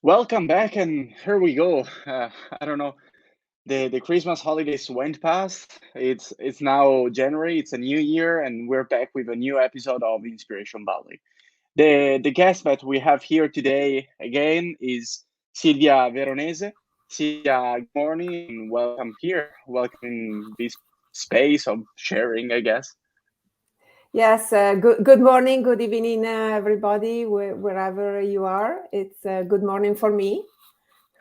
Welcome back, and here we go. I don't know. The Christmas holidays went past. It's now January. It's a new year, and we're back with a new episode of Inspiration Valley. The guest that we have here today again is Silvia Veronese. Silvia, good morning, and welcome here. Welcome in this space of sharing, I guess. Yes, good morning, good evening, everybody, wherever you are. It's good morning for me.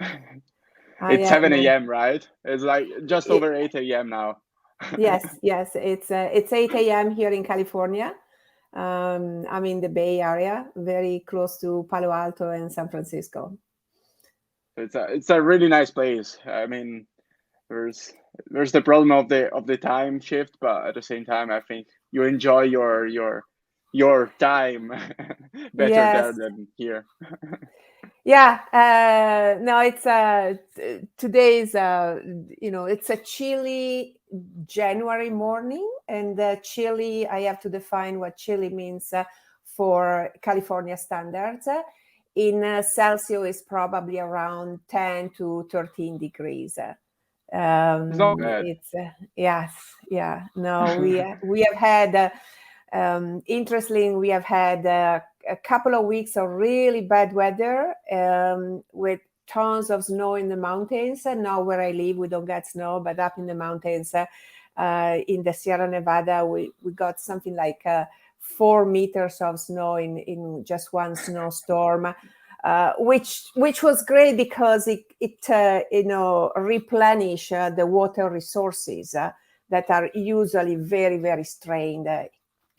I It's am. 7 a.m., right? It's like just over 8 a.m. now. Yes, it's 8 a.m. here in California. I'm in the Bay Area, very close to Palo Alto and San Francisco. It's a really nice place. I mean, there's the problem of the time shift, but at the same time, I think you enjoy your time better there Yes. than here. Yeah, no, it's today's it's a chilly January morning, and chilly. I have to define what chilly means for California standards. In Celsius, is probably around 10 to 13 degrees. It's not bad. It's yes, yeah. No, we have had. Interestingly, we have had a couple of weeks of really bad weather with tons of snow in the mountains. And now where I live, we don't get snow, but up in the mountains in the Sierra Nevada, we got something like 4 meters of snow in just one snowstorm. Which was great because it replenish the water resources that are usually very, very strained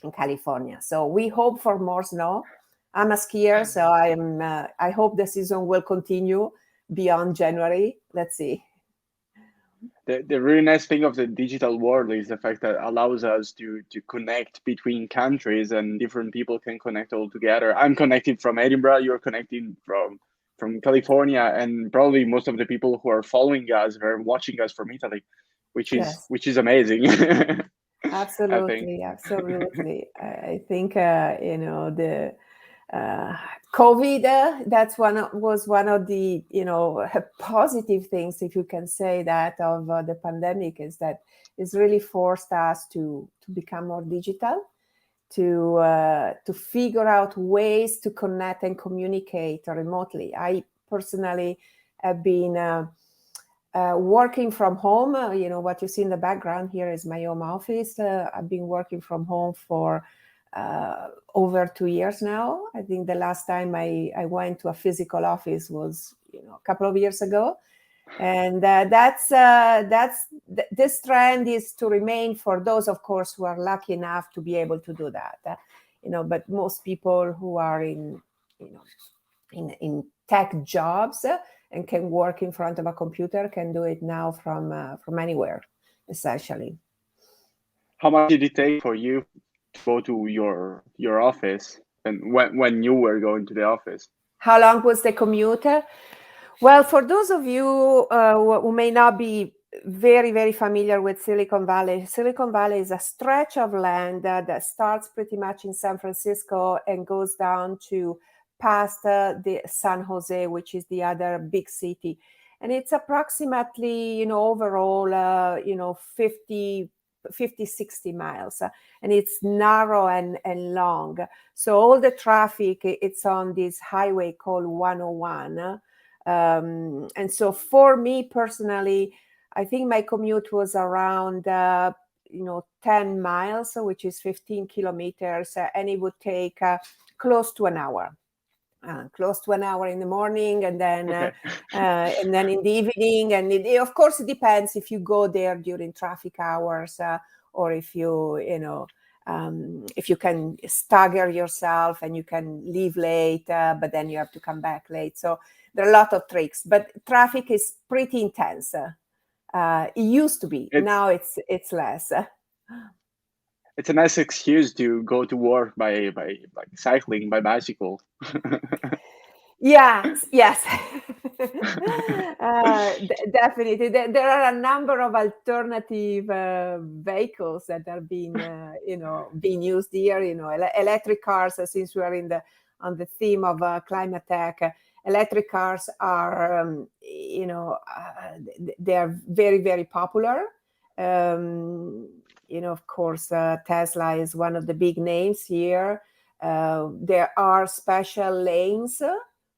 in California. So we hope for more snow. I'm a skier, so I hope the season will continue beyond January. Let's see. The really nice thing of the digital world is the fact that it allows us to connect between countries, and different people can connect all together. I'm connected from Edinburgh, you're connected from California, and probably most of the people who are following us are watching us from Italy, which is Yes. which is amazing. I think. Absolutely. I think the COVID. Was one of the positive things, if you can say that, of the pandemic, is that it's really forced us to become more digital, to figure out ways to connect and communicate remotely. I personally have been working from home. What you see in the background here is my home office. I've been working from home for over 2 years now. I think the last time I went to a physical office was a couple of years ago. And this trend is to remain for those, of course, who are lucky enough to be able to do that. But most people who are in tech jobs and can work in front of a computer can do it now from anywhere, essentially. How much did it take for you to go to your office, and when you were going to the office? How long was the commute? Well, for those of you who may not be very, very familiar with Silicon Valley is a stretch of land that starts pretty much in San Francisco and goes down to past the San Jose, which is the other big city. And it's approximately, overall, 50, 60 miles. And it's narrow and long. So all the traffic, it's on this highway called 101. And so for me personally, I think my commute was around 10 miles, which is 15 kilometers, and it would take close to an hour. Close to an hour in the morning, and then and then in the evening. And of course, it depends if you go there during traffic hours or if if you can stagger yourself and you can leave late, but then you have to come back late. So there are a lot of tricks, but traffic is pretty intense. It used to be. Now it's less. It's a nice excuse to go to work by cycling, by bicycle. Yes. Definitely. There are a number of alternative vehicles that are being used here. Electric cars. Since we are on the theme of Clima-Tech, electric cars are, they are very, very popular. Of course, Tesla is one of the big names here. There are special lanes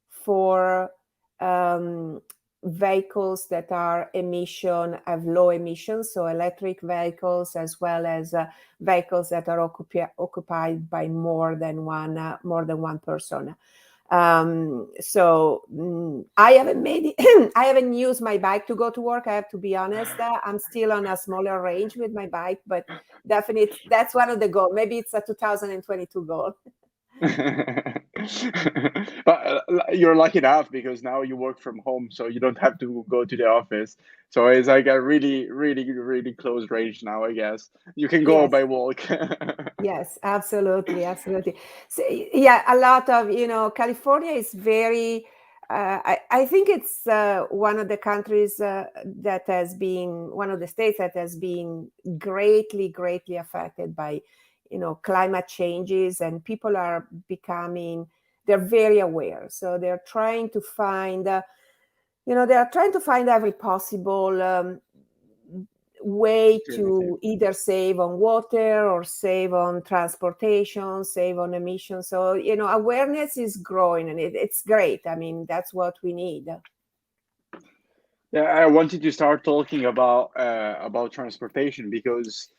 for vehicles that have low emissions, so electric vehicles, as well as vehicles that are occupied by more than one person. I haven't used my bike to go to work. I have to be honest. I'm still on a smaller range with my bike, but definitely that's one of the goals. Maybe it's a 2022 goal. But you're lucky enough because now you work from home, so you don't have to go to the office. So it's like a really, really, really close range now, I guess. You can go by walk. Yes, absolutely. So, yeah, a lot of, California is very, I think it's one of the countries that has been, one of the states that has been greatly, greatly affected by, climate changes, and people are they're very aware. So they're trying to find, every possible way to either save on water or save on transportation, save on emissions. So, awareness is growing, and it's great. I mean, that's what we need. Yeah, I wanted to start talking about transportation because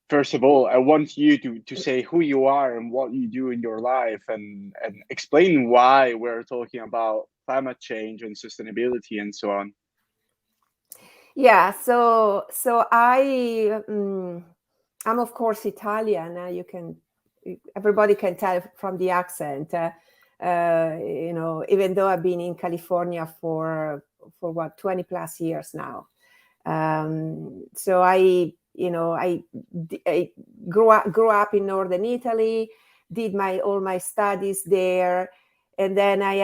first of all, I want you to say who you are and what you do in your life, and explain why we're talking about climate change and sustainability and so on. Yeah, so I'm of course Italian. Everybody can tell from the accent. Even though I've been in California for what, 20 plus years now. So I grew up in northern Italy, did all my studies there, and then I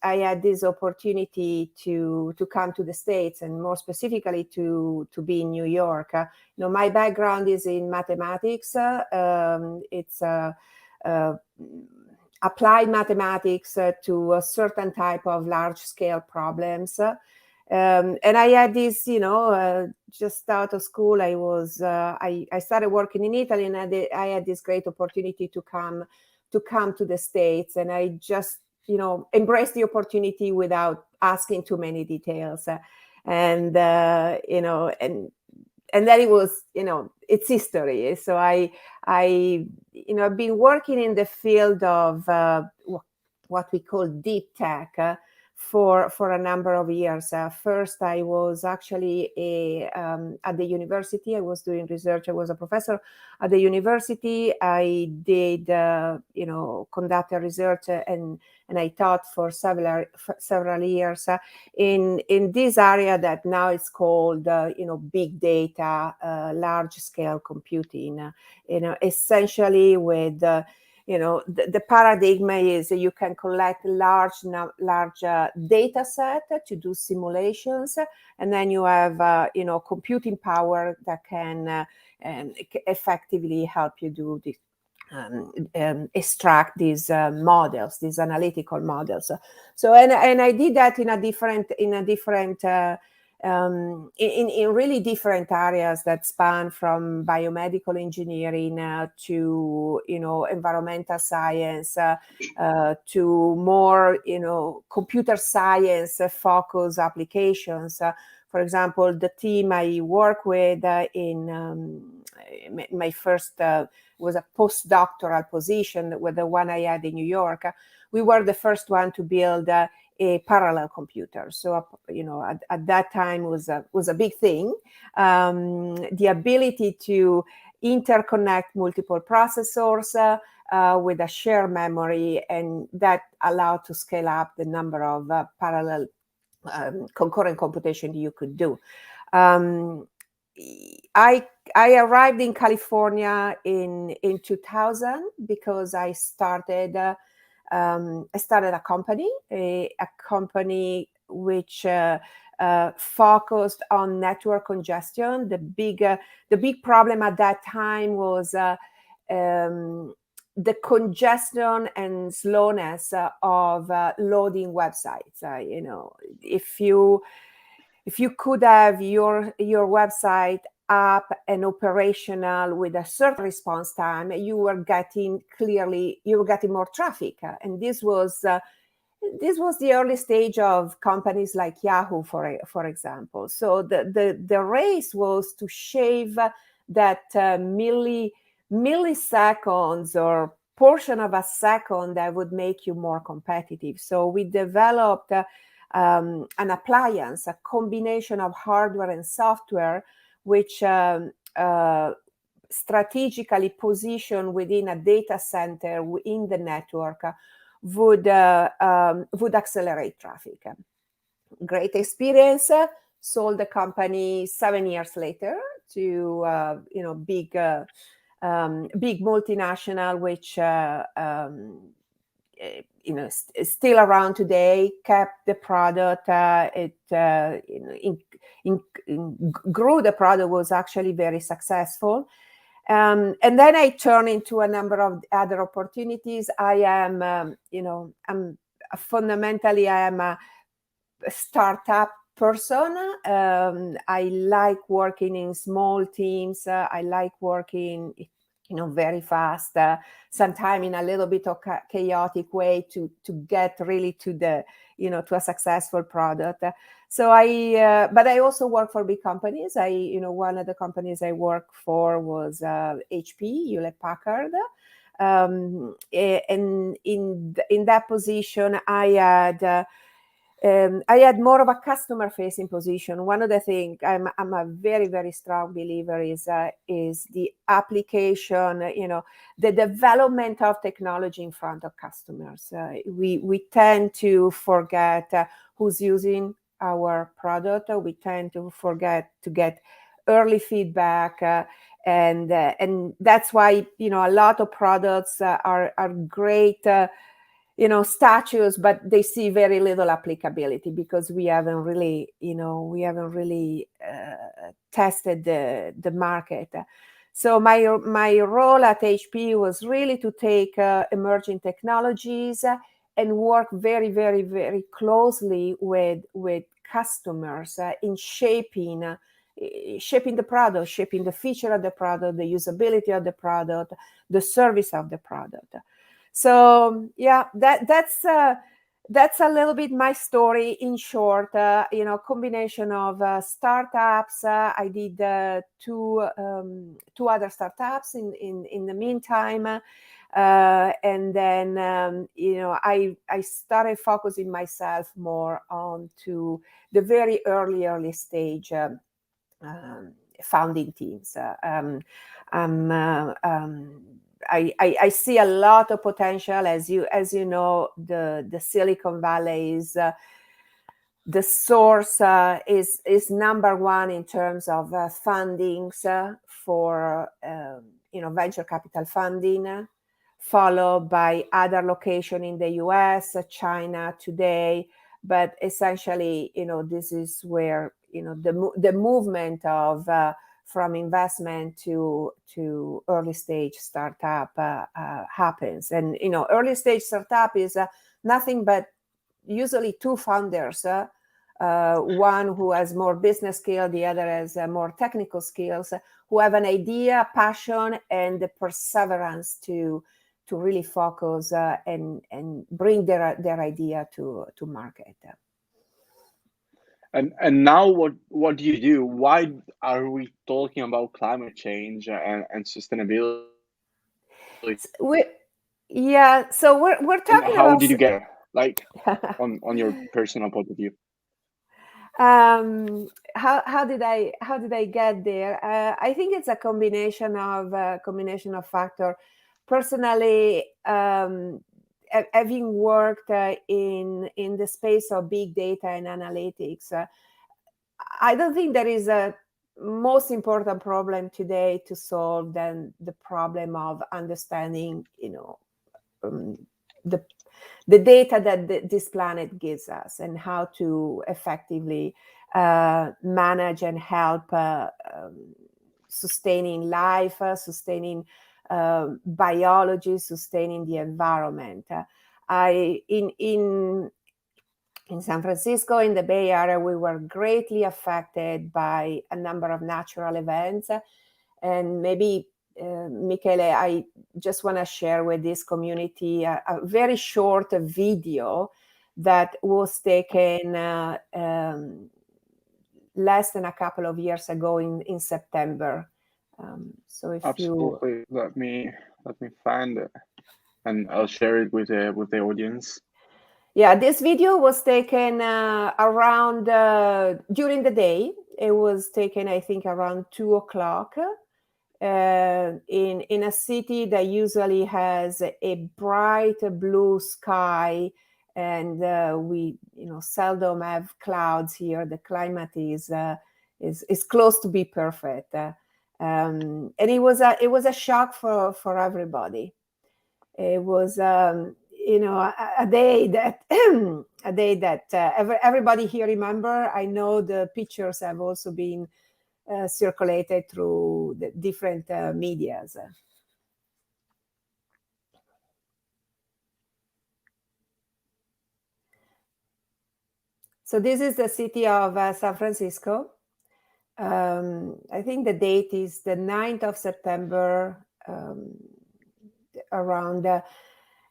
had this opportunity to come to the States, and more specifically to be in New York. My background is in mathematics. It's applied mathematics to a certain type of large scale problems. And I had this, just out of school, I started working in Italy, and I had this great opportunity to come to the States, and I just, embraced the opportunity without asking too many details. And then it was, it's history. So I've been working in the field of what we call deep tech for a number of years. First, I was actually at the university. I was doing research. I was a professor at the university. I did, conduct research, and I taught for several years in this area that now is called, big data, large scale computing. Essentially with the paradigm is you can collect large data set to do simulations, and then you have computing power that can effectively help you do this, extract these models, these analytical models. So and I did that in really different areas that span from biomedical engineering to environmental science to more computer science focused applications. For example, the team I work with in my first was a postdoctoral position, with the one I had in New York. We were the first one to build a parallel computer. So, at that time was a big thing. The ability to interconnect multiple processors with a shared memory, and that allowed to scale up the number of parallel concurrent computation you could do. I arrived in California in 2000 because I started a company, a company which focused on network congestion. The big problem at that time was the congestion and slowness of loading websites. If you could have your website up and operational with a certain response time, you were getting more traffic, and this was the early stage of companies like Yahoo, for example. So the race was to shave that milliseconds or portion of a second that would make you more competitive. So we developed an appliance, a combination of hardware and software, which strategically positioned within a data center in the network would accelerate traffic. Great experience. Sold the company 7 years later to big multinational, which is still around today. Kept the product. Grew the product. Was actually very successful. And then I turned into a number of other opportunities. I am a startup person. I like working in small teams. I like working, very fast. Sometimes in a little bit of chaotic way to get really to the, to a successful product. So but I also work for big companies. One of the companies I worked for was HP, Hewlett Packard. And in that position, I had more of a customer-facing position. One of the things I'm a very, very strong believer is the application, the development of technology in front of customers. We tend to forget who's using our product. We tend to forget to get early feedback, and that's why a lot of products are great. Statues, but they see very little applicability because we haven't really tested the market. So my role at HP was really to take emerging technologies and work very, very, very closely with customers in shaping the product, shaping the feature of the product, the usability of the product, the service of the product. So yeah, that's a little bit my story in short. Combination of startups. I did two other startups in the meantime, and then I started focusing myself more on to the very early stage founding teams. I see a lot of potential, as you know. The Silicon Valley is the source is number one in terms of fundings for venture capital funding, followed by other locations in the US, China today. But essentially, this is where the movement of from investment to early stage startup happens. And early stage startup is nothing but usually two founders, one who has more business skill, the other has more technical skills, who have an idea, passion, and the perseverance to really focus and bring their idea to market. And now what do you do? Why are we talking about climate change and sustainability? So we're talking and how about. did you get like on your personal point of view? How did I get there? I think it's a combination of factor. Personally, having worked in the space of big data and analytics, I don't think there is a most important problem today to solve than the problem of understanding, the data that this planet gives us and how to effectively manage and help sustaining life, sustaining biology sustaining the environment. In San Francisco, in the Bay Area, we were greatly affected by a number of natural events. And maybe, Michele, I just want to share with this community a very short video that was taken less than a couple of years ago in September. So if Absolutely. Let me find it, and I'll share it with the audience. Yeah, this video was taken around during the day. It was taken, I think, around 2:00 in a city that usually has a bright blue sky, and we seldom have clouds here. The climate is close to be perfect, and it was a shock for everybody. It was a day that everybody here remember. I know the pictures have also been circulated through the different medias. So this is the city of San Francisco. I think the date is the 9th of September, around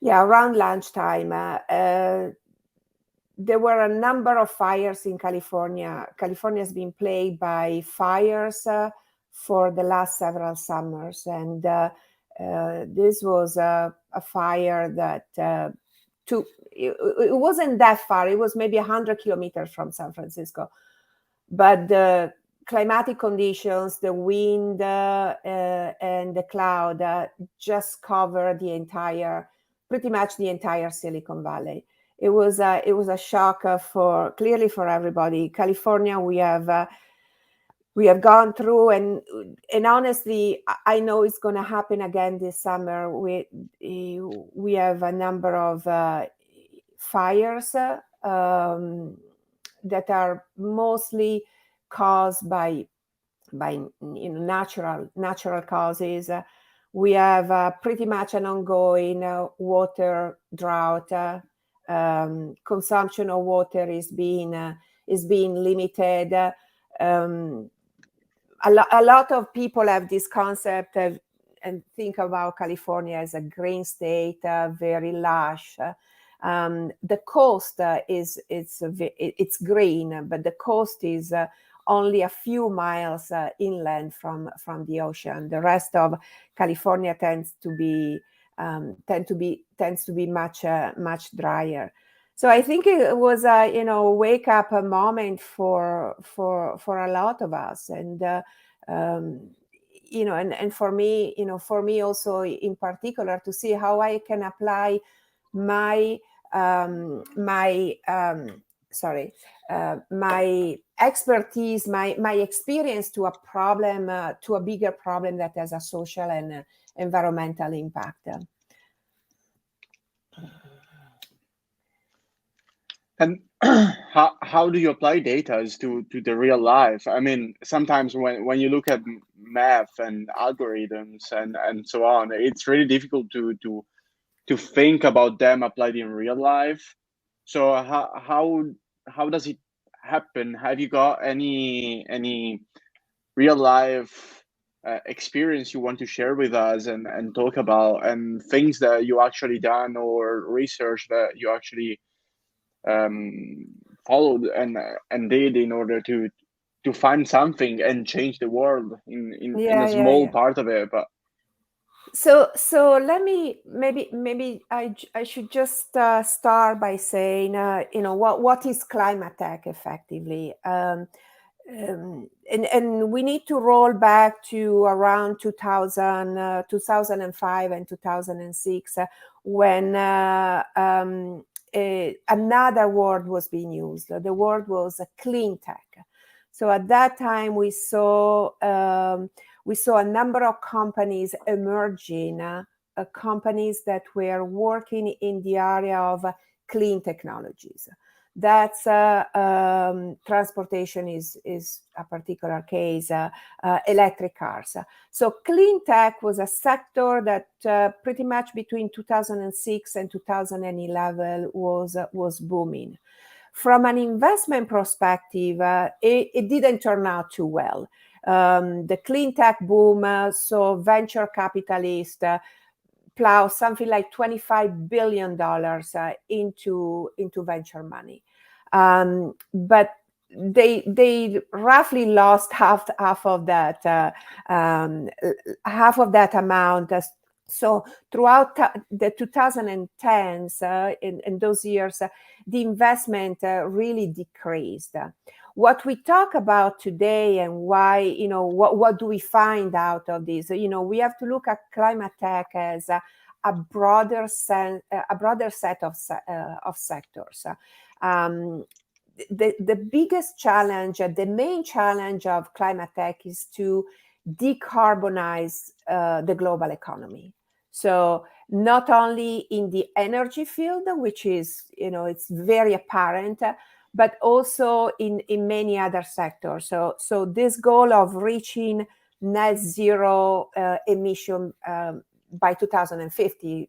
lunchtime. There were a number of fires in California. California has been plagued by fires for the last several summers. And this was a fire that it wasn't that far. It was maybe 100 kilometers from San Francisco. But the climatic conditions, the wind and the cloud just covered pretty much the entire Silicon Valley. It was a shock clearly for everybody. California, we have gone through, and honestly, I know it's going to happen again this summer. We have a number of fires that are mostly caused by natural causes. We have pretty much an ongoing water drought. Consumption of water is being limited. A lot of people have this concept and think about California as a green state, very lush. The coast it's green, but the coast is only a few miles inland from the ocean. The rest of California tends to be much drier. So I think it was a wake up moment for a lot of us, and and for me also in particular, to see how I can apply my expertise, my experience to a problem, to a bigger problem that has a social and environmental impact. And how do you apply data to the real life? I mean, sometimes when you look at math and algorithms and so on, it's really difficult to think about them applied in real life. So how does it happen? Have you got any real life experience you want to share with us and talk about, and things that you actually done or research that you actually followed and did in order to find something and change the world in a small part of it? But so let me maybe I should just start by saying what is Clima-Tech effectively. And we need to roll back to around 2005 and 2006 when another word was being used. The word was Cleantech. So at that time, we saw a number of companies emerging, companies that were working in the area of clean technologies. That's transportation is a particular case, electric cars. So clean tech was a sector that pretty much between 2006 and 2011 was booming. From an investment perspective, it didn't turn out too well. The Cleantech Boom, so venture capitalists plow something like $25 billion into venture money. But they roughly lost half of that amount. So throughout the 2010s, in those years, the investment really decreased. What we talk about today and why, what do we find out of this? We have to look at Clima-Tech as a broader set of sectors. The biggest challenge, the main challenge of Clima-Tech is to decarbonize the global economy. So not only in the energy field, which is, it's very apparent, but also in many other sectors. So this goal of reaching net zero emission by 2050,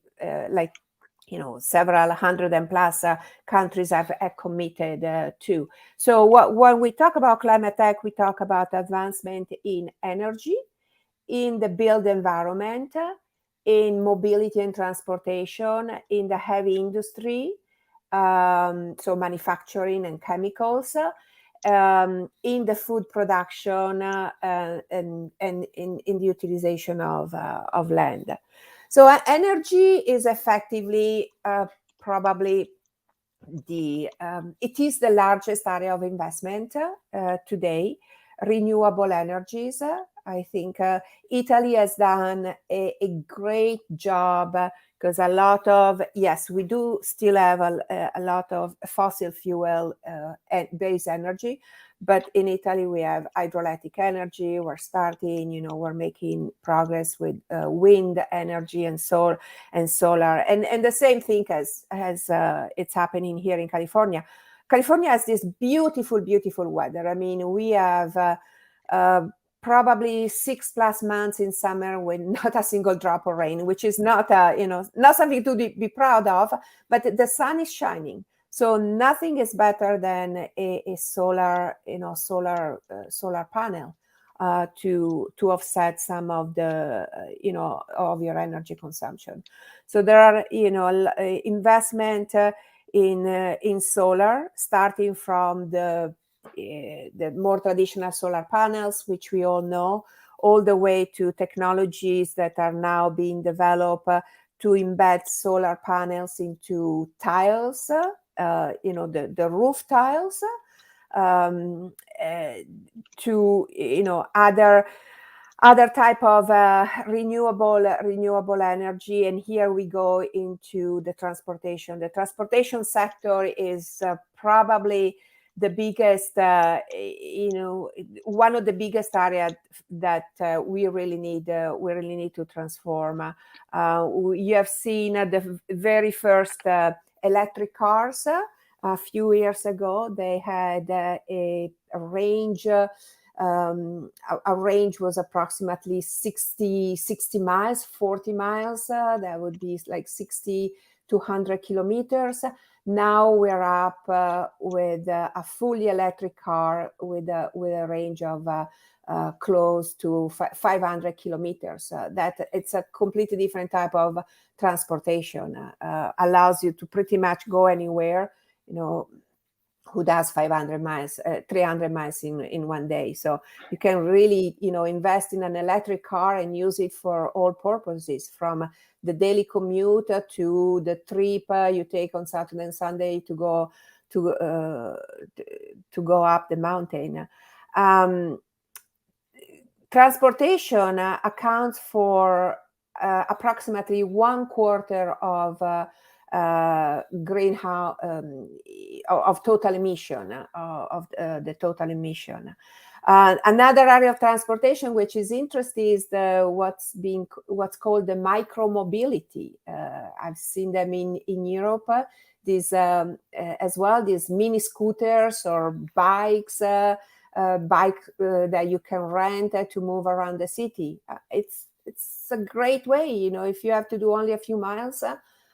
several hundred and plus countries have committed to. So when we talk about climate tech, we talk about advancement in energy, in the built environment, in mobility and transportation, in the heavy industry, so manufacturing and chemicals, in the food production, and in the utilization of land. So energy is effectively probably it is the largest area of investment today. Renewable energies. I think Italy has done a great job because a lot of, yes, we do still have a lot of fossil fuel based energy, but in Italy we have hydroelectric energy. We're starting, we're making progress with wind energy and solar, and the same thing as it's happening here in California. California has this beautiful weather. I mean, we have probably 6+ months in summer with not a single drop of rain, which is not not something to be proud of, but the sun is shining. So nothing is better than a solar panel to offset some of the of your energy consumption. So there are investment in solar, starting from the more traditional solar panels, which we all know, all the way to technologies that are now being developed to embed solar panels into tiles, the roof tiles, to other type of renewable energy. And here we go into the transportation. The transportation sector is probably the biggest, one of the biggest areas that we really need to transform. You have seen the very first electric cars a few years ago. They had a range. Our range was approximately 60 miles, 40 miles. That would be like 60 to 100 kilometers. Now we're up with a fully electric car with a range of close to 500 kilometers. That it's a completely different type of transportation. Allows you to pretty much go anywhere. Who does 500 miles, 300 miles in one day? So you can really, invest in an electric car and use it for all purposes, from the daily commute to the trip you take on Saturday and Sunday to go up the mountain. Transportation accounts for approximately 1/4 of greenhouse of total emission, of the total emission. Another area of transportation which is interesting is what's called the micromobility. I've seen them in Europe. These as well, these mini scooters or bikes, that you can rent to move around the city. It's a great way, if you have to do only a few miles.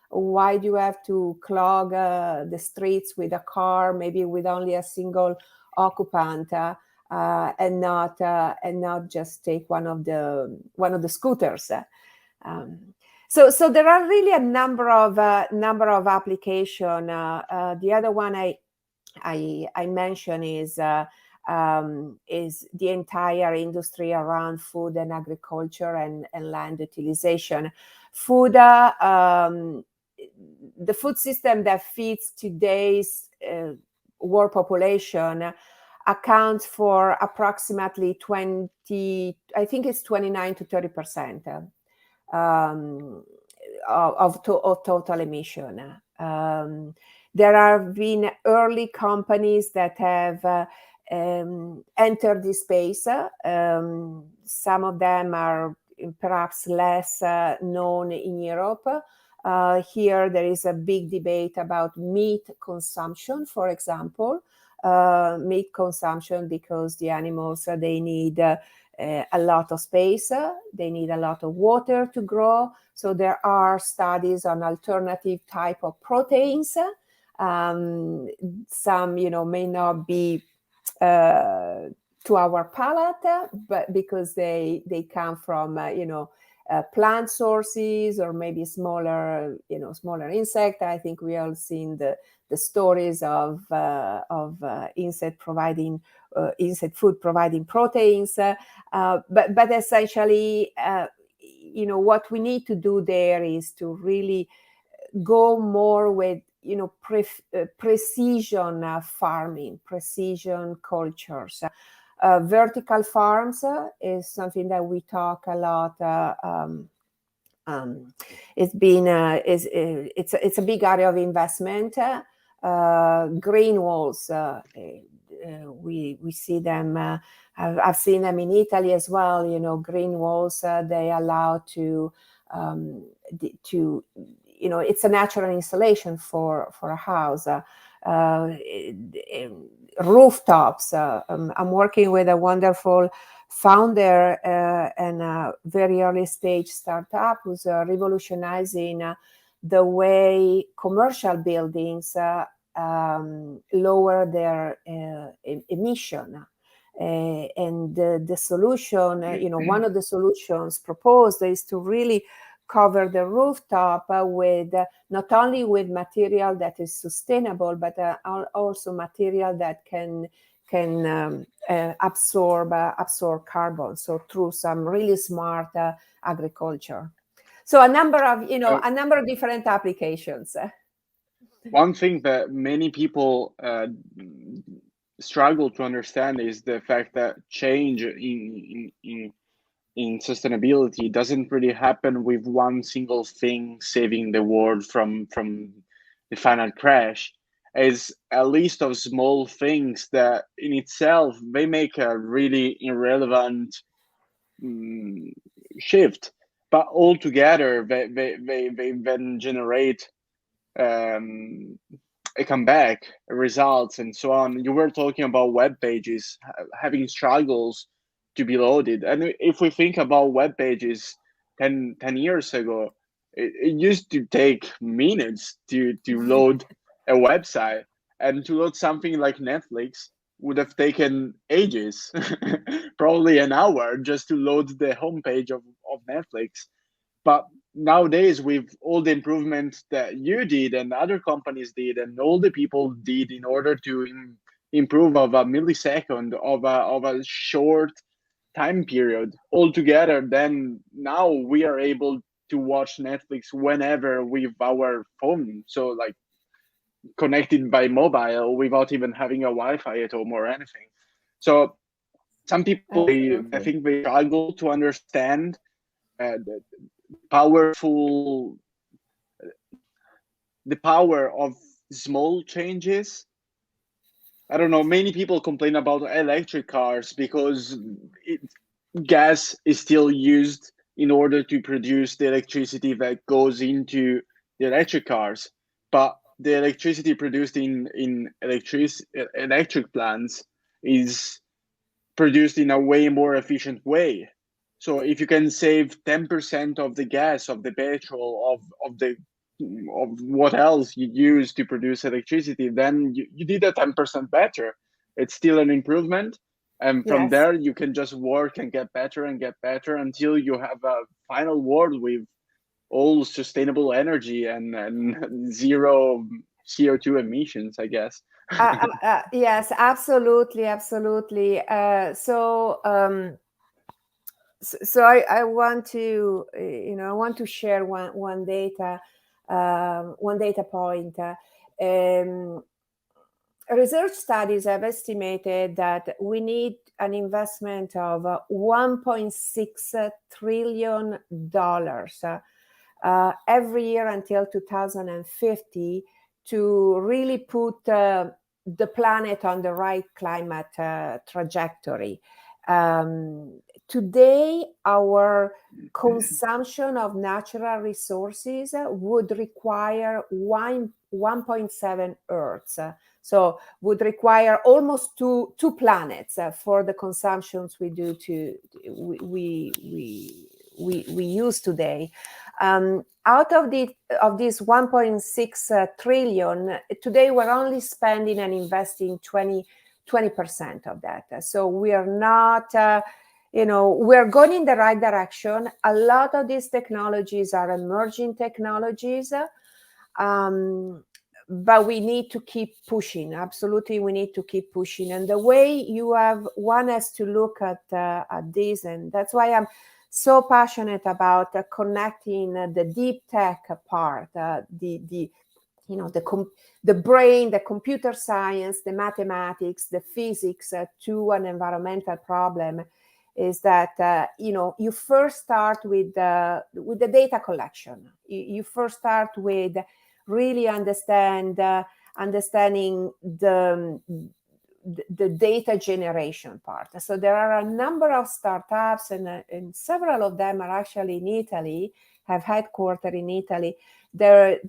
Why do you have to clog the streets with a car, maybe with only a single occupant, and not just take one of the scooters? So there are really a number of application. The other one I mentioned is the entire industry around food and agriculture and land utilization. Food, the food system that feeds today's world population accounts for approximately 29 to 30% of total emission. There have been early companies that have entered this space. Some of them are perhaps less known in Europe. Here there is a big debate about meat consumption, for example. Meat consumption because the animals, they need a lot of space, they need a lot of water to grow. So there are studies on alternative type of proteins. Some, may not be to our palate, but because they come from, plant sources or maybe smaller insect. I think we all seen the stories of insect food providing proteins. But essentially, what we need to do there is to really go more with precision farming, precision cultures. Vertical farms is something that we talk a lot. It's a big area of investment. Green walls, we see them. I've seen them in Italy as well. Green walls, they allow to it's a natural installation for a house. Rooftops. I'm working with a wonderful founder and a very early stage startup who's revolutionizing the way commercial buildings lower their emission. And the solution, one of the solutions proposed is to really cover the rooftop with not only with material that is sustainable, but also material that can absorb carbon. So through some really smart agriculture. So a number of different applications. One thing that many people struggle to understand is the fact that change in sustainability doesn't really happen with one single thing saving the world from the final crash. It's a list of small things that in itself they make a really irrelevant shift, but altogether they then generate a comeback, results, and so on. You were talking about web pages having struggles to be loaded, and if we think about web pages 10 years ago, it used to take minutes to load a website, and to load something like Netflix would have taken ages, probably an hour just to load the homepage of Netflix. But nowadays, with all the improvements that you did and other companies did and all the people did in order to improve of a millisecond of a short time period altogether, then now we are able to watch Netflix whenever with our phone. So like connected by mobile without even having a Wi-Fi at home or anything. So some people, I think they struggle to understand the power of small changes I don't know, many people complain about electric cars because gas is still used in order to produce the electricity that goes into the electric cars. But the electricity produced in electric plants is produced in a way more efficient way. So if you can save 10% of the gas, of the petrol, of what else you use to produce electricity, then you did a 10% better. It's still an improvement. And from Yes. there, you can just work and get better until you have a final word with all sustainable energy and zero CO2 emissions, I guess. Yes, absolutely, absolutely. So I want to, I want to share one data point. Research studies have estimated that we need an investment of $1.6 trillion every year until 2050 to really put the planet on the right climate trajectory. Today, our consumption of natural resources would require 1.7 Earths. So would require almost two planets for the consumptions we do we use today. Out of this 1.6 trillion, today we're only spending and investing 20% of that. So we are not, we're going in the right direction. A lot of these technologies are emerging technologies, but we need to keep pushing. Absolutely, we need to keep pushing. And the way one has to look at this, and that's why I'm so passionate about connecting the deep tech part, the brain, the computer science, the mathematics, the physics to an environmental problem, is that you first start with the data collection. You first start with really understanding the data generation part. So there are a number of startups, and several of them are actually in Italy, have headquarters in Italy. The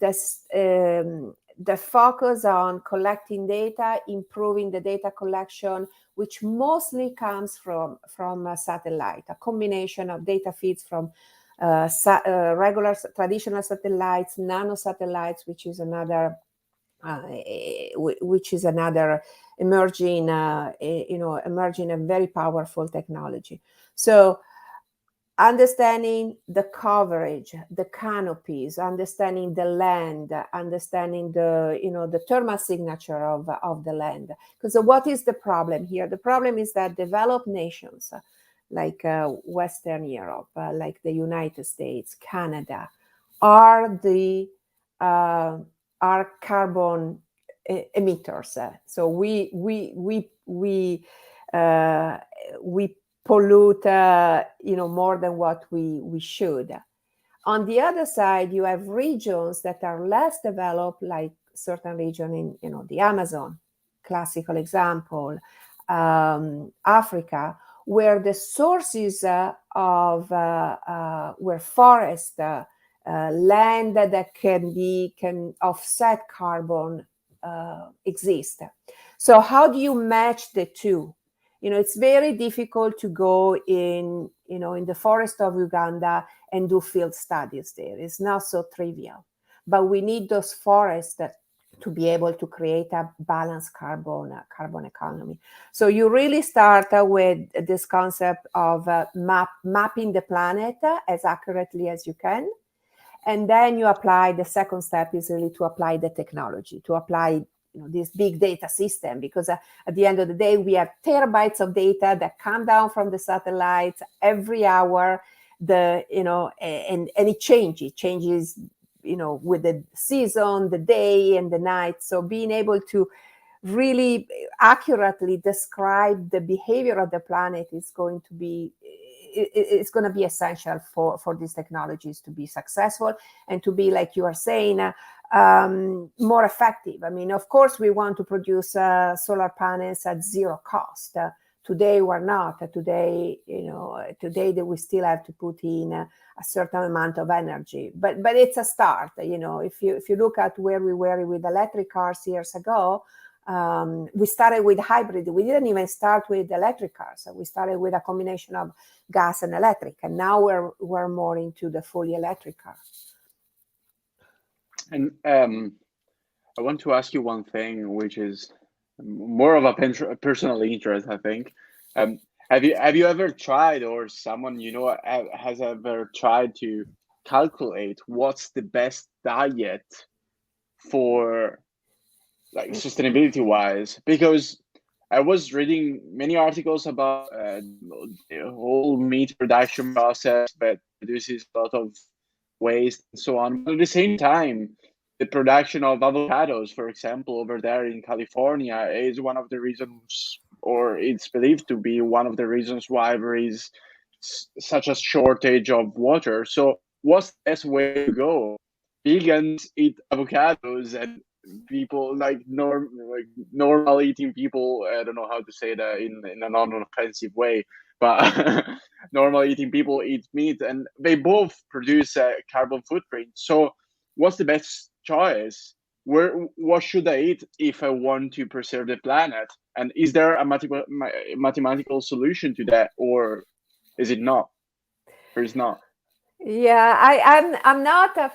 focus on collecting data, improving the data collection, which mostly comes from a satellite, a combination of data feeds from regular traditional satellites, nano satellites, which is another emerging and very powerful technology. So understanding the coverage, the canopies, understanding the land, understanding the thermal signature of the land. Because what is the problem here? The problem is that developed nations like Western Europe, like the United States, Canada, are carbon emitters. So we pollute more than what we should. On the other side, you have regions that are less developed, like certain region in the Amazon, classical example, Africa, where the sources of where forest land that can offset carbon exist. So how do you match the two? It's very difficult to go in the forest of Uganda and do field studies there. It's not so trivial, but we need those forests to be able to create a balanced carbon economy. So you really start with this concept of mapping the planet as accurately as you can. And then you apply, the second step is really to apply the technology, to apply this big data system, because at the end of the day, we have terabytes of data that come down from the satellites every hour, and it changes, with the season, the day and the night. So being able to really accurately describe the behavior of the planet is going to be essential for these technologies to be successful and to be, like you are saying, more effective. I mean, of course, we want to produce solar panels at zero cost. Today we're not. Today that we still have to put in a certain amount of energy, but it's a start. If you look at where we were with electric cars years ago, we started with hybrid. We didn't even start with electric cars. We started with a combination of gas and electric, and now we're more into the fully electric car. And I want to ask you one thing, which is more of a personal interest, I think. Have you ever tried, or someone has ever tried to calculate what's the best diet for, like, sustainability wise? Because I was reading many articles about the whole meat production process that produces a lot of waste and so on. But at the same time, the production of avocados, for example, over there in California, is one of the reasons, or it's believed to be one of the reasons, why there is such a shortage of water. So what's the best way to go? Vegans eat avocados, and people like normal eating people, I don't know how to say that in a non-offensive way, but normal eating people eat meat, and they both produce a carbon footprint. So what's the best choice? What should I eat if I want to preserve the planet? And is there a mathematical solution to that, or is it not? Or is not? Yeah, I'm not a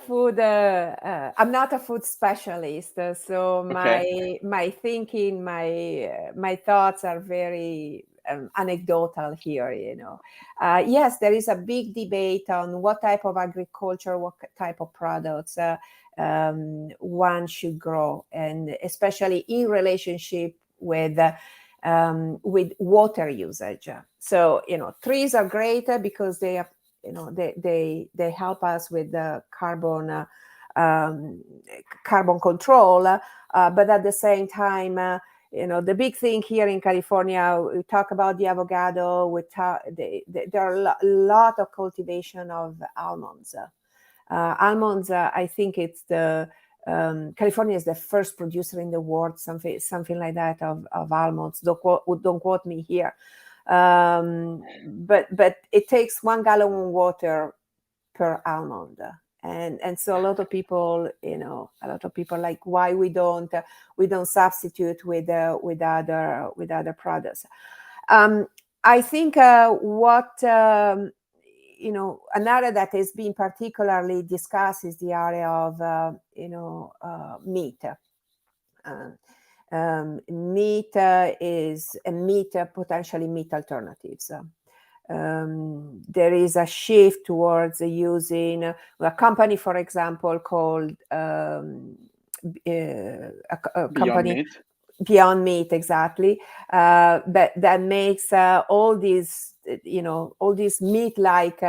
food specialist, so my thinking, my thoughts are very anecdotal here. Yes, there is a big debate on what type of agriculture, what type of products one should grow, and especially in relationship with water usage. So trees are great because they are, they help us with the carbon control, but at the same time, the big thing here in California, we talk about the avocado. There are a lot of cultivation of almonds. Almonds, I think it's California is the first producer in the world, something like that, of almonds. Don't quote me here. But it takes 1 gallon of water per almond, and so a lot of people like, why we don't substitute with other products. I think what another that has been particularly discussed is the area of meat. Potentially meat alternatives. There is a shift towards using a company, for example, called Beyond Meat, exactly. That makes all these meat-like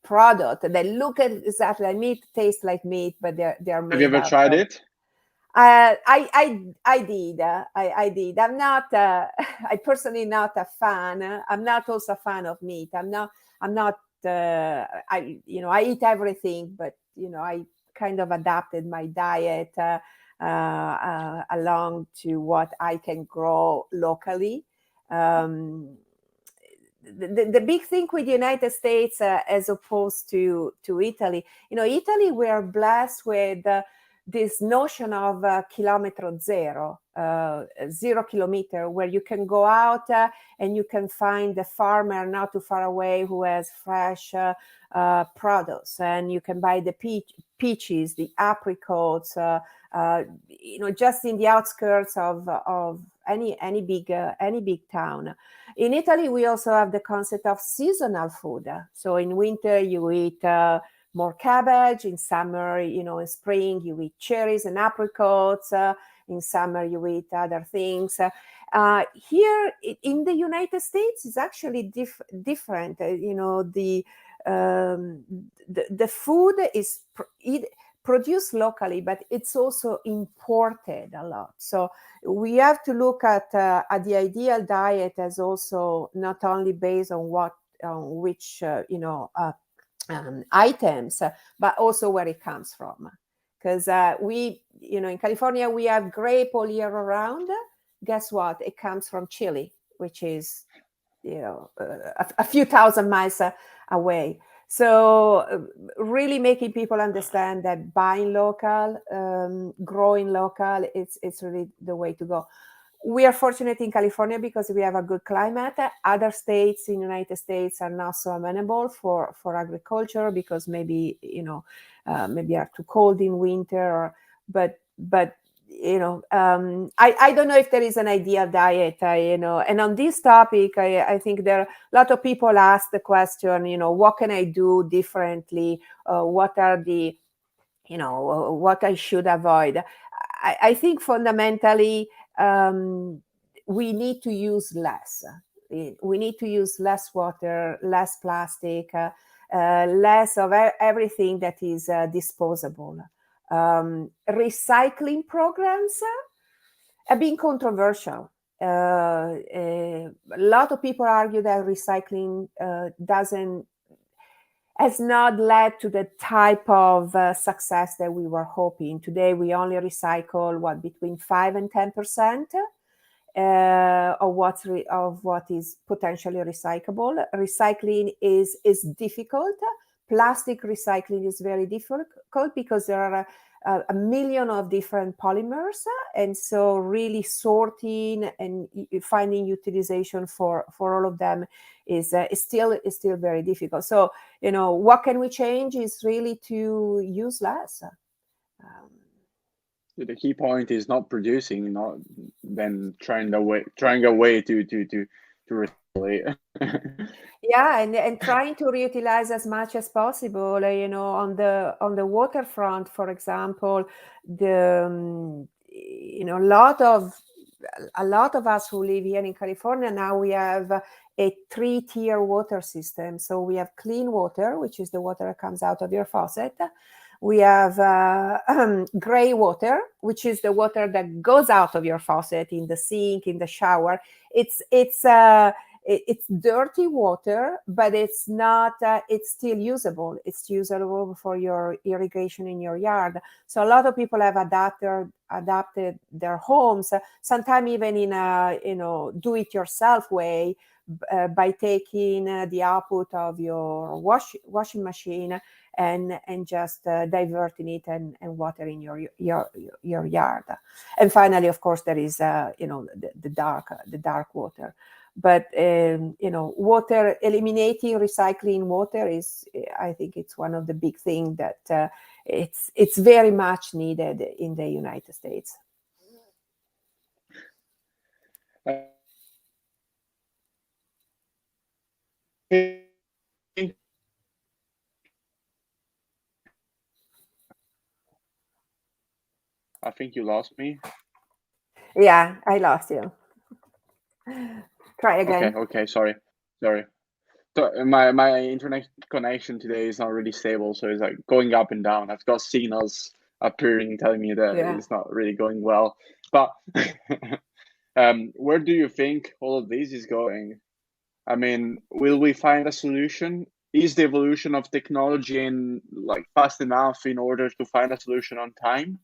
product that look at exactly like meat, taste like meat, but they're made. Have you ever tried it? I did. I'm not. I personally not a fan. I'm not also a fan of meat. I'm not. I eat everything, but I kind of adapted my diet along to what I can grow locally. The big thing with the United States, as opposed to Italy, Italy, we are blessed with this notion of kilometro zero, 0 kilometer, where you can go out and you can find the farmer not too far away who has fresh produce, and you can buy the peaches, the apricots, just in the outskirts of any big town. In Italy, we also have the concept of seasonal food. So in winter, you eat more cabbage. In summer, in spring, you eat cherries and apricots. In summer, you eat other things. Here in the United States, it's actually different. The food is produced locally, but it's also imported a lot. So we have to look at the ideal diet as also not only based on which items, but also where it comes from. because we, in California, we have grape all year around. Guess what? It comes from Chile, which is, a few thousand miles away. So really making people understand that buying local, growing local, it's really the way to go. We are fortunate in California because we have a good climate. Other states in the United States are not so amenable for agriculture because maybe maybe are too cold in winter. But I don't know if there is an ideal diet. And on this topic, I think there are a lot of people ask the question, what can I do differently? What are the what I should avoid? I think fundamentally, we need to use less. We need to use less water, less plastic, less of everything that is disposable. Recycling programs have been controversial. A lot of people argue that recycling has not led to the type of success that we were hoping. Today, we only recycle between 5 and 10% of what is potentially recyclable. Recycling is difficult. Plastic recycling is very difficult because there are a million of different polymers, and so really sorting and finding utilization for all of them is still very difficult. So what can we change is really to use less. The key point is not producing, not then trying a way to recycle. Yeah, and trying to reutilize as much as possible. On the waterfront, for example, a lot of us who live here in California now, we have a 3-tier water system. So we have clean water, which is the water that comes out of your faucet. We have gray water, which is the water that goes out of your faucet in the sink, in the shower. It's dirty water, but it's not. It's still usable. It's usable for your irrigation in your yard. So a lot of people have adapted their homes, sometimes even in a do-it-yourself way, by taking the output of your washing machine and just diverting it and watering your yard. And finally, of course, there is the dark water. But water, eliminating recycling water is, I think, it's one of the big things that it's very much needed in the United States. I think you lost me. Yeah, I lost you. Try again. Okay. Sorry. So my internet connection today is not really stable, so it's like going up and down. I've got signals appearing telling me that it's not really going well. But where do you think all of this is going? I mean, will we find a solution? Is the evolution of technology fast enough in order to find a solution on time?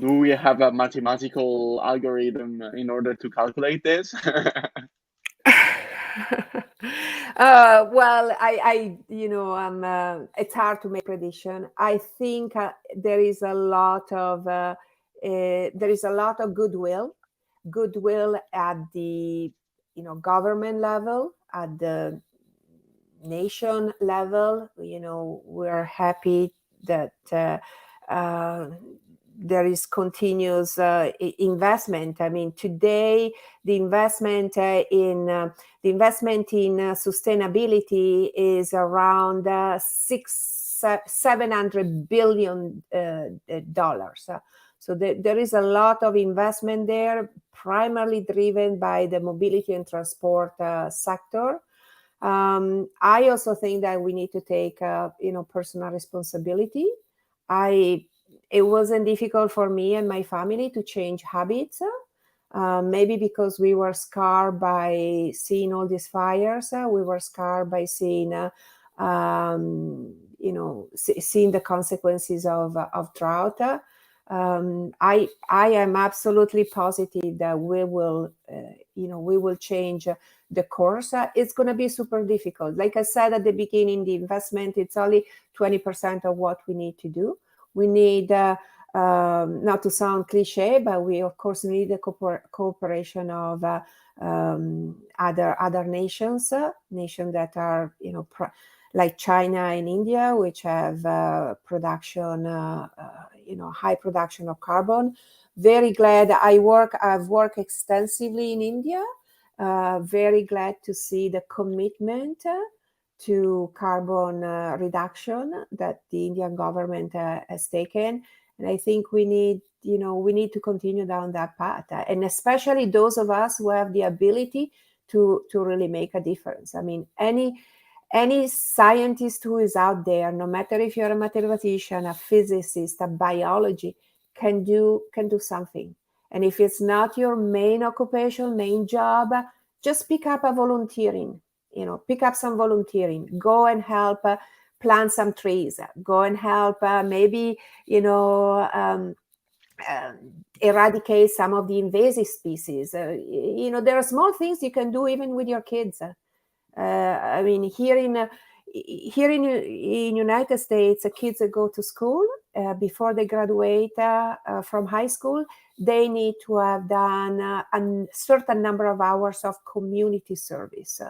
Do we have a mathematical algorithm in order to calculate this? Well, it's hard to make prediction. I think there is a lot of goodwill at the government level, at the nation level. We're happy that there is continuous investment. I mean, today the investment in sustainability is around $700 billion. So there is a lot of investment there, primarily driven by the mobility and transport sector. I also think that we need to take personal responsibility. It wasn't difficult for me and my family to change habits, maybe because we were scarred by seeing all these fires. We were scarred by seeing, seeing the consequences of drought. I am absolutely positive that we will change the course. It's going to be super difficult. Like I said at the beginning, the investment, it's only 20% of what we need to do. We need, not to sound cliche, but we of course need the cooperation of other nations that are, like China and India, which have production, high production of carbon. Very glad I've worked extensively in India. Very glad to see the commitment to carbon reduction that the Indian government has taken. And I think we need to continue down that path. And especially those of us who have the ability to really make a difference. I mean, any scientist who is out there, no matter if you're a mathematician, a physicist, a biology, can do something. And if it's not your main occupation, main job, just pick up some volunteering. Go and help plant some trees. Go and help eradicate some of the invasive species. There are small things you can do even with your kids. I mean, here in United States, kids that go to school before they graduate from high school, they need to have done a certain number of hours of community service.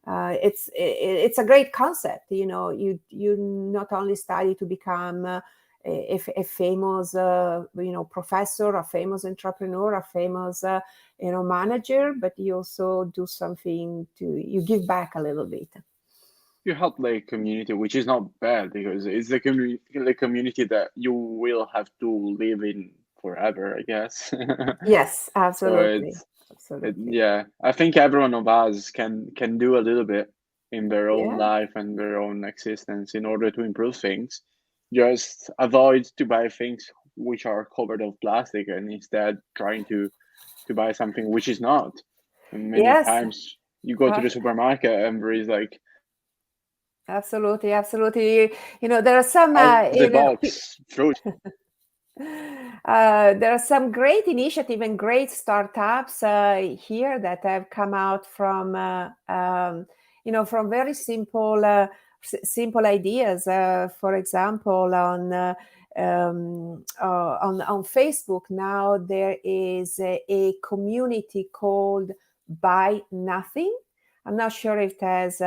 It's a great concept. You not only study to become a famous professor, a famous entrepreneur, a famous manager, but you also do something you give back a little bit. You help the community, which is not bad, because it's the community that you will have to live in forever, I guess. Yes, absolutely. Yeah, I think every one of us can do a little bit in their own life and their own existence in order to improve things. Just avoid to buy things which are covered of plastic, and instead trying to buy something which is not. And many times you go to the supermarket and there is like, absolutely. There are some the box fruit. There are some great initiatives and great startups here that have come out from from very simple ideas. For example, on Facebook now there is a community called Buy Nothing. I'm not sure if it has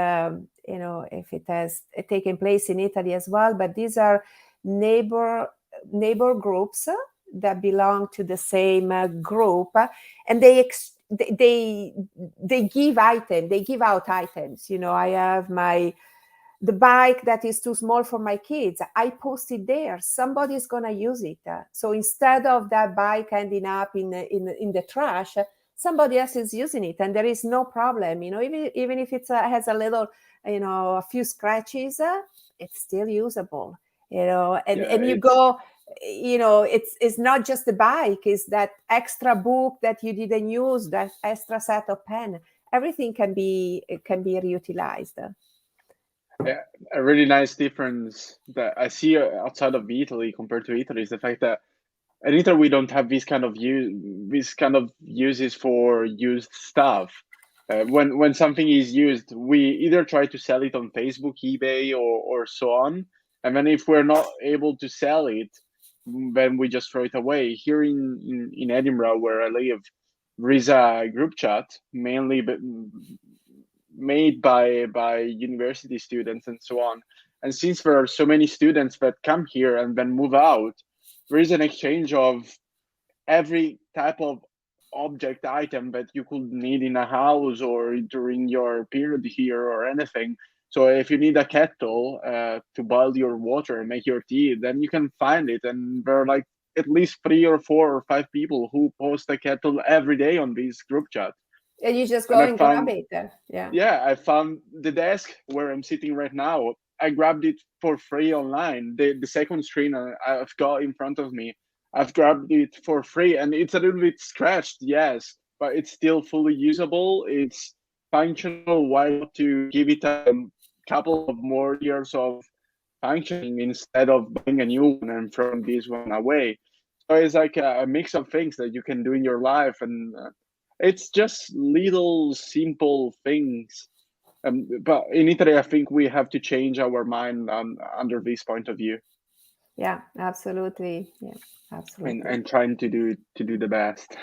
if it has taken place in Italy as well, but these are neighbor groups that belong to the same group, and they give items. They give out items. I have the bike that is too small for my kids. I post it there. Somebody's gonna use it. So instead of that bike ending up in the trash, somebody else is using it, and there is no problem. Even if it has a little, a few scratches, it's still usable. And you go, it's not just the bike, it's that extra book that you didn't use, that extra set of pen. Everything can be reutilized. Yeah, a really nice difference that I see outside of Italy compared to Italy is the fact that in Italy we don't have this kind of uses for used stuff. When something is used, we either try to sell it on Facebook, eBay, or so on. And then if we're not able to sell it, then we just throw it away. Here in Edinburgh, where I live, there is a group chat mainly made by university students and so on. And since there are so many students that come here and then move out, there is an exchange of every type of object item that you could need in a house or during your period here or anything. So if you need a kettle to boil your water and make your tea, then you can find it. And there are like at least 3 or 4 or 5 people who post a kettle every day on this group chat. And you just go and grab it. Yeah, I found the desk where I'm sitting right now. I grabbed it for free online. The second screen I've got in front of me, I've grabbed it for free, and it's a little bit scratched, yes, but it's still fully usable. It's functional. Why not to give it a couple of more years of functioning instead of buying a new one and throwing this one away. So it's like a mix of things that you can do in your life, and it's just little simple things. But in Italy, I think we have to change our mind under this point of view. Yeah, absolutely. Yeah, absolutely. And trying to do the best.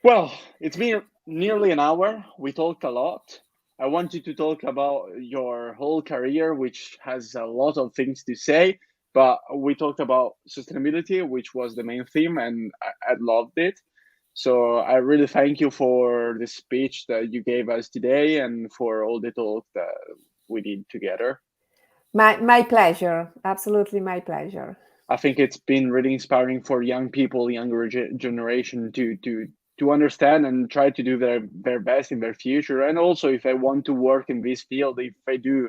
Well, it's been nearly an hour. We talked a lot. I wanted to talk about your whole career, which has a lot of things to say, but we talked about sustainability, which was the main theme, and I loved it. So I really thank you for the speech that you gave us today and for all the talk that we did together. My pleasure. Absolutely my pleasure. I think it's been really inspiring for young people, younger generation to understand and try to do their best in their future. And also, if they want to work in this field, if they do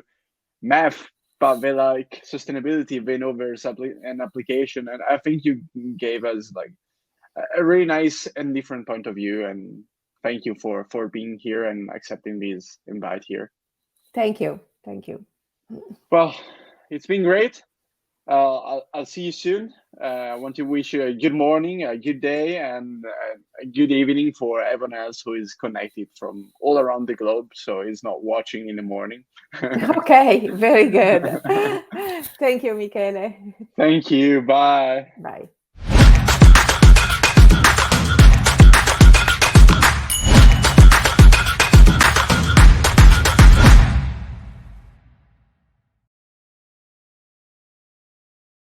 math, but they like sustainability, they know there's an application. And I think you gave us like a really nice and different point of view. And thank you for being here and accepting this invite here. Thank you. Thank you. Well, it's been great. I'll see you soon. I want to wish you a good morning, a good day, and a good evening for everyone else who is connected from all around the globe. So he's not watching in the morning. Okay, very good. Thank you, Michele. Thank you. Bye. Bye.